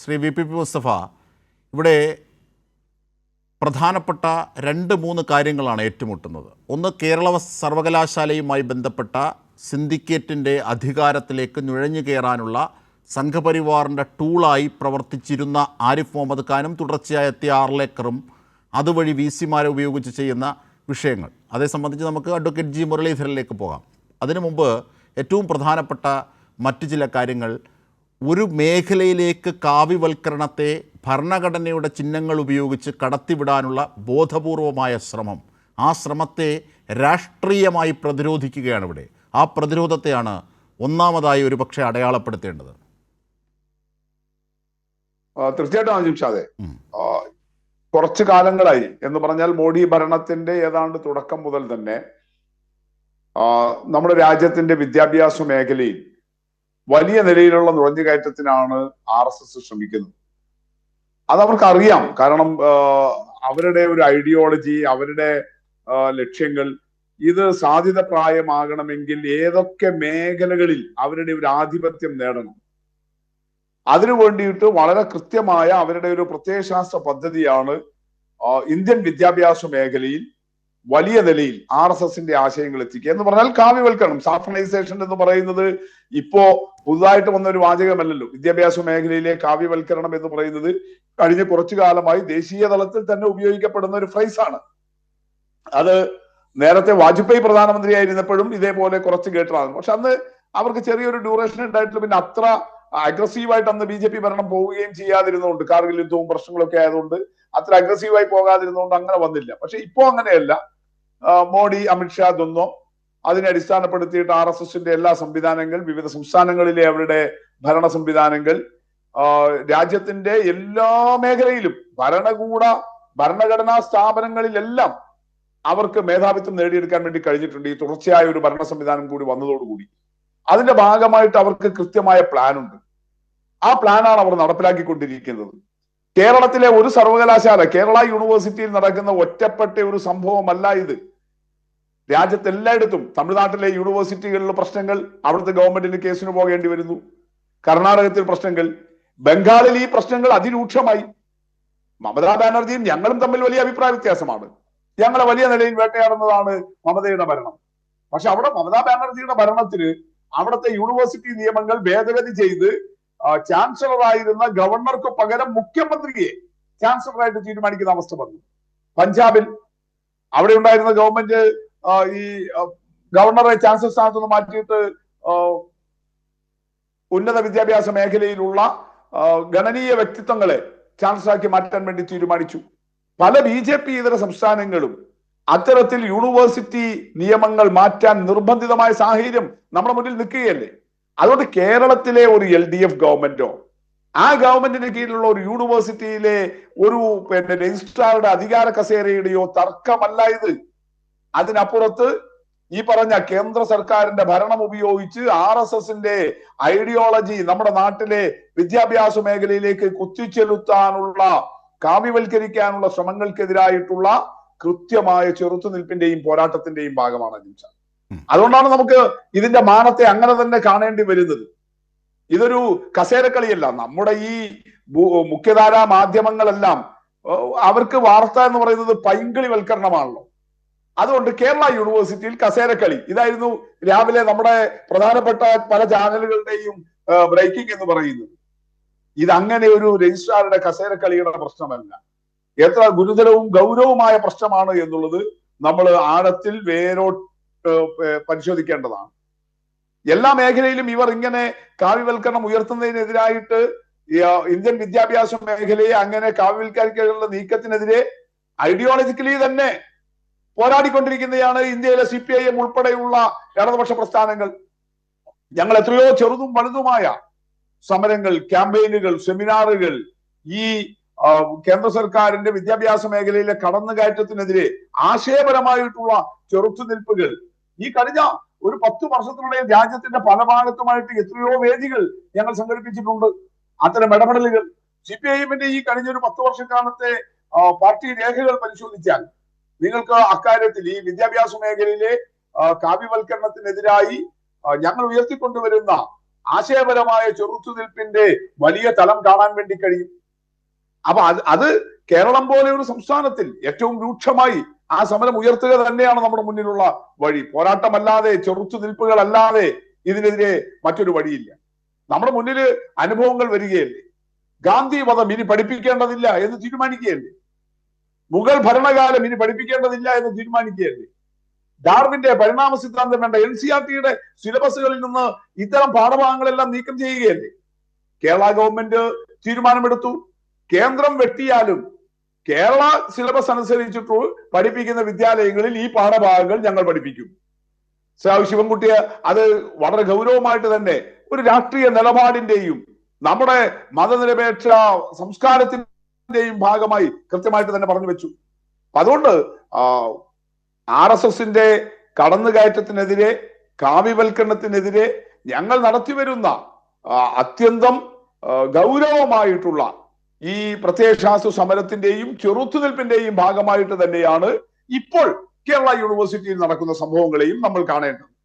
Shri VP. Mustafa, ഇവിടെ പ്രധാനപ്പെട്ട 2-3 കാര്യങ്ങളാണ് ഏറ്റുമുട്ടുന്നത്. ഒന്ന്, കേരള സർവകലാശാലയുമായി ബന്ധപ്പെട്ട സിൻഡിക്കേറ്റിൻ്റെ അധികാരത്തിലേക്ക് നുഴഞ്ഞു കയറാനുള്ള സംഘപരിവാറിൻ്റെ ടൂളായി പ്രവർത്തിച്ചിരുന്ന ആരിഫ് മുഹമ്മദ് ഖാനും തുടർച്ചയായി എത്തിയ ആർലേക്കറും അതുവഴി VC-മാരെ ഉപയോഗിച്ച് ചെയ്യുന്ന വിഷയങ്ങൾ. അതേ സംബന്ധിച്ച് നമുക്ക് അഡ്വക്കേറ്റ് ജി മുരളീധരനിലേക്ക് പോകാം. അതിനു മുമ്പ് ഏറ്റവും പ്രധാനപ്പെട്ട മറ്റു ചില കാര്യങ്ങൾ, ഒരു മേഖലയിലേക്ക് കാവ്യവൽക്കരണത്തെ ഭരണഘടനയുടെ ചിഹ്നങ്ങൾ ഉപയോഗിച്ച് കടത്തിവിടാനുള്ള ബോധപൂർവമായ ശ്രമം, ആ ശ്രമത്തെ രാഷ്ട്രീയമായി പ്രതിരോധിക്കുകയാണ് ഇവിടെ. ആ പ്രതിരോധത്തെയാണ് ഒന്നാമതായി ഒരു പക്ഷേ അടയാളപ്പെടുത്തേണ്ടത്. തീർച്ചയായിട്ടും ആജിംഷാദെ, കുറച്ചു കാലങ്ങളായി എന്ന് പറഞ്ഞാൽ മോഡി ഭരണത്തിന്റെ ഏതാണ്ട് തുടക്കം മുതൽ തന്നെ നമ്മുടെ രാജ്യത്തിന്റെ വിദ്യാഭ്യാസ മേഖലയിൽ വലിയ നിലയിലുള്ള നുഴഞ്ഞുകയറ്റത്തിനാണ് RSS ശ്രമിക്കുന്നത്. അതവർക്ക് അറിയാം. കാരണം അവരുടെ ഒരു ഐഡിയോളജി, അവരുടെ ലക്ഷ്യങ്ങൾ, ഇത് സാധ്യതപ്രായമാകണമെങ്കിൽ ഏതൊക്കെ മേഖലകളിൽ അവരുടെ ഒരു ആധിപത്യം നേടണം, അതിനു വേണ്ടിയിട്ട് വളരെ കൃത്യമായ അവരുടെ ഒരു പ്രത്യയശാസ്ത്ര പദ്ധതിയാണ് ഇന്ത്യൻ വിദ്യാഭ്യാസ മേഖലയിൽ വലിയ നിലയിൽ RSSന്റെ ആശയങ്ങൾ എത്തിക്കുക എന്ന് പറഞ്ഞാൽ കാവ്യവൽക്കരണം. സാഫ്രണൈസേഷൻ എന്ന് പറയുന്നത് ഇപ്പോ പുതുതായിട്ട് വന്ന ഒരു വാചകമല്ലല്ലോ. വിദ്യാഭ്യാസ മേഖലയിലെ കാവ്യവൽക്കരണം എന്ന് പറയുന്നത് കഴിഞ്ഞ കുറച്ചു കാലമായി ദേശീയ തലത്തിൽ തന്നെ ഉപയോഗിക്കപ്പെടുന്ന ഒരു ഫ്രൈസാണ്. അത് നേരത്തെ വാജ്പേയി പ്രധാനമന്ത്രിയായിരുന്നപ്പോഴും ഇതേപോലെ കുറച്ച് കേട്ടതാണ്. പക്ഷെ അന്ന് അവർക്ക് ചെറിയൊരു ഡ്യൂറേഷൻ ഉണ്ടായിട്ടുള്ള, പിന്നെ അത്ര അഗ്രസീവായിട്ട് അന്ന് BJP ഭരണം പോവുകയും ചെയ്യാതിരുന്നുകൊണ്ട്, കാർഗിൽ യുദ്ധവും പ്രശ്നങ്ങളൊക്കെ ആയതുകൊണ്ട് അത്ര അഗ്രസീവായി പോകാതിരുന്നുകൊണ്ട് അങ്ങനെ വന്നില്ല. പക്ഷെ ഇപ്പോ അങ്ങനെയല്ല. മോഡി, അമിത്ഷാ ഇതൊന്നോ അതിനെ അടിസ്ഥാനപ്പെടുത്തിയിട്ട് RSSന്റെ എല്ലാ സംവിധാനങ്ങൾ, വിവിധ സംസ്ഥാനങ്ങളിലെ അവരുടെ ഭരണ സംവിധാനങ്ങൾ, രാജ്യത്തിന്റെ എല്ലാ മേഖലയിലും ഭരണഘടനാ സ്ഥാപനങ്ങളിലെല്ലാം അവർക്ക് മേധാവിത്വം നേടിയെടുക്കാൻ വേണ്ടി കഴിഞ്ഞിട്ടുണ്ട്. ഈ തുടർച്ചയായ ഒരു ഭരണ സംവിധാനം കൂടി വന്നതോടുകൂടി അതിന്റെ ഭാഗമായിട്ട് അവർക്ക് കൃത്യമായ പ്ലാൻ ഉണ്ട്. ആ പ്ലാനാണ് അവർ നടപ്പിലാക്കിക്കൊണ്ടിരിക്കുന്നത്. കേരളത്തിലെ ഒരു സർവകലാശാല, കേരള യൂണിവേഴ്സിറ്റിയിൽ നടക്കുന്ന ഒറ്റപ്പെട്ട ഒരു സംഭവമല്ല ഇത്. രാജ്യത്തെല്ലായിടത്തും, തമിഴ്നാട്ടിലെ യൂണിവേഴ്സിറ്റികളിലെ പ്രശ്നങ്ങൾ, അവിടുത്തെ ഗവൺമെന്റിന് കേസിന് പോകേണ്ടി വരുന്നു. കർണാടകത്തിൽ പ്രശ്നങ്ങൾ, ബംഗാളിൽ ഈ പ്രശ്നങ്ങൾ അതിരൂക്ഷമായി. മമതാ ബാനർജിയും ഞങ്ങളും തമ്മിൽ വലിയ അഭിപ്രായ വ്യത്യാസമാണ്. ഞങ്ങളെ വലിയ നിലയിൽ വേട്ടയാടുന്നതാണ് മമതയുടെ ഭരണം. പക്ഷെ അവിടെ മമതാ ബാനർജിയുടെ ഭരണത്തിന് അവിടുത്തെ യൂണിവേഴ്സിറ്റി നിയമങ്ങൾ ഭേദഗതി ചെയ്ത് ചാൻസലറായിരുന്ന ഗവർണർക്ക് പകരം മുഖ്യമന്ത്രിയെ ചാൻസലറായിട്ട് തീരുമാനിക്കുന്ന അവസ്ഥ വന്നു. പഞ്ചാബിൽ അവിടെ ഉണ്ടായിരുന്ന ഗവൺമെന്റ് ഈ ഗവർണറെ ചാൻസലർ സ്ഥാനത്ത് നിന്ന് മാറ്റിയിട്ട് ഉന്നത വിദ്യാഭ്യാസ മേഖലയിലുള്ള ഗണനീയ വ്യക്തിത്വങ്ങളെ ചാൻസലറാക്കി മാറ്റാൻ വേണ്ടി തീരുമാനിച്ചു. പല BJP ഇതര സംസ്ഥാനങ്ങളും അത്തരത്തിൽ യൂണിവേഴ്സിറ്റി നിയമങ്ങൾ മാറ്റാൻ നിർബന്ധിതമായ സാഹചര്യം നമ്മുടെ മുന്നിൽ നിൽക്കുകയല്ലേ. അതുകൊണ്ട് കേരളത്തിലെ ഒരു LDF ഗവൺമെന്റോ ആ ഗവൺമെന്റിന് കീഴിലുള്ള ഒരു യൂണിവേഴ്സിറ്റിയിലെ ഒരു രജിസ്ട്രാറുടെ അധികാര കസേരയുടെയോ തർക്കമല്ല ഇത്. അതിനപ്പുറത്ത് ഈ പറഞ്ഞ കേന്ദ്ര സർക്കാരിന്റെ ഭരണം ഉപയോഗിച്ച് RSSന്റെ ഐഡിയോളജി നമ്മുടെ നാട്ടിലെ വിദ്യാഭ്യാസ മേഖലയിലേക്ക് കുത്തിച്ചെലുത്താനുള്ള, കാവ്യവൽക്കരിക്കാനുള്ള ശ്രമങ്ങൾക്കെതിരായിട്ടുള്ള കൃത്യമായ ചെറുത്തുനിൽപ്പിന്റെയും പോരാട്ടത്തിന്റെയും ഭാഗമാണ് അജിംഷ. അതുകൊണ്ടാണ് നമുക്ക് ഇതിന്റെ മാനത്തെ അങ്ങനെ തന്നെ കാണേണ്ടി വരുന്നത്. ഇതൊരു കസേരക്കളിയല്ല. നമ്മുടെ ഈ മുഖ്യധാരാ മാധ്യമങ്ങളെല്ലാം അവർക്ക് വാർത്ത എന്ന് പറയുന്നത് പൈങ്കിളിവൽക്കരണമാണല്ലോ. അതുകൊണ്ട് കേരള യൂണിവേഴ്സിറ്റിയിൽ കസേരക്കളി ഇതായിരുന്നു രാവിലെ നമ്മുടെ പ്രധാനപ്പെട്ട പല ചാനലുകളുടെയും ബ്രേക്കിംഗ് എന്ന് പറയുന്നത്. ഇതങ്ങനെ ഒരു രജിസ്ട്രാറുടെ കസേരക്കളിയുടെ പ്രശ്നമല്ല. എത്ര ഗുരുതരവും ഗൗരവമായ പ്രശ്നമാണ് എന്നുള്ളത് നമ്മൾ ആഴത്തിൽ പരിശോധിക്കേണ്ടതാണ്. എല്ലാ മേഖലയിലും ഇവർ ഇങ്ങനെ കാവ്യവൽക്കരണം ഉയർത്തുന്നതിനെതിരായിട്ട് ഇന്ത്യൻ വിദ്യാഭ്യാസ മേഖലയെ അങ്ങനെ കാവ്യവൽക്കരിക്കാനുള്ള നീക്കത്തിനെതിരെ ഐഡിയോളജിക്കലി തന്നെ പോരാടിക്കൊണ്ടിരിക്കുന്നതാണ് ഇന്ത്യയിലെ CPIM ഉൾപ്പെടെയുള്ള ഇടതുപക്ഷ പ്രസ്ഥാനങ്ങൾ. ഞങ്ങൾ എത്രയോ ചെറുതും വലുതുമായ സമരങ്ങൾ, ക്യാമ്പയിനുകൾ, സെമിനാറുകൾ ഈ കേന്ദ്ര സർക്കാരിന്റെ വിദ്യാഭ്യാസ മേഖലയിലെ കടന്നുകയറ്റത്തിനെതിരെ ആശയപരമായിട്ടുള്ള ചെറുത്തുനിൽപ്പുകൾ ഈ കഴിഞ്ഞ ഒരു 10 വർഷത്തിനിടയിൽ രാജ്യത്തിന്റെ പല ഭാഗത്തുമായിട്ട് എത്രയോ വേദികൾ ഞങ്ങൾ സംഘടിപ്പിച്ചിട്ടുണ്ട്. അത്തരം ഇടപെടലുകൾ CPIMന്റെ ഈ കഴിഞ്ഞൊരു 10 വർഷക്കാലത്തെ പാർട്ടി രേഖകൾ പരിശോധിച്ചാൽ നിങ്ങൾക്ക് അക്കാര്യത്തിൽ ഈ വിദ്യാഭ്യാസ മേഖലയിലെ കാവ്യവൽക്കരണത്തിനെതിരായി ഞങ്ങൾ ഉയർത്തിക്കൊണ്ടുവരുന്ന ആശയപരമായ ചെറുത്തുനിൽപ്പിന്റെ വലിയ തലം കാണാൻ വേണ്ടി കഴിയും. അപ്പൊ അത് കേരളം പോലെ ഒരു സംസ്ഥാനത്തിൽ ഏറ്റവും രൂക്ഷമായി ആ സമരം ഉയർത്തുക തന്നെയാണ് നമ്മുടെ മുന്നിലുള്ള വഴി. പോരാട്ടമല്ലാതെ, ചെറുത്തുനിൽപ്പുകളല്ലാതെ ഇതിനെതിരെ മറ്റൊരു വഴിയില്ല. നമ്മുടെ മുന്നിൽ അനുഭവങ്ങൾ വരികയല്ലേ. ഗാന്ധി വധം ഇനി പഠിപ്പിക്കേണ്ടതില്ല എന്ന് തീരുമാനിക്കുകയല്ലേ. മുഗൾ ഭരണകാലം ഇനി പഠിപ്പിക്കേണ്ടതില്ല എന്ന് തീരുമാനിക്കുകയല്ലേ. ഡാർവിന്റെ പരിണാമ സിദ്ധാന്തം വേണ്ട, NCERT-യുടെ സിലബസുകളിൽ നിന്ന് ഇത്തരം പാഠഭാഗങ്ങളെല്ലാം നീക്കം ചെയ്യുകയല്ലേ. കേരള ഗവൺമെന്റ് തീരുമാനമെടുത്തു, കേന്ദ്രം വെട്ടിയാലും കേരള സിലബസ് അനുസരിച്ചിട്ട് പഠിപ്പിക്കുന്ന വിദ്യാലയങ്ങളിൽ ഈ പാഠഭാഗങ്ങൾ ഞങ്ങൾ പഠിപ്പിക്കും. ശ്രീ ശിവൻകുട്ടിയെ അത് വളരെ ഗൗരവമായിട്ട് തന്നെ ഒരു രാഷ്ട്രീയ നിലപാടിന്റെയും നമ്മുടെ മതനിരപേക്ഷ സംസ്കാരത്തിന്റെയും ഭാഗമായി കൃത്യമായിട്ട് തന്നെ പറഞ്ഞു വെച്ചു. അതുകൊണ്ട് RSSന്റെ കടന്നുകയറ്റത്തിനെതിരെ, കാവ്യവൽക്കരണത്തിനെതിരെ ഞങ്ങൾ നടത്തിവരുന്ന അത്യന്തം ഗൗരവമായിട്ടുള്ള ഈ പ്രത്യയശാസ്ത്ര സമരത്തിന്റെയും ചെറുത്തുനിൽപ്പിന്റെയും ഭാഗമായിട്ട് തന്നെയാണ് ഇപ്പോൾ കേരള യൂണിവേഴ്സിറ്റിയിൽ നടക്കുന്ന സംഭവങ്ങളെയും നമ്മൾ കാണേണ്ടത്.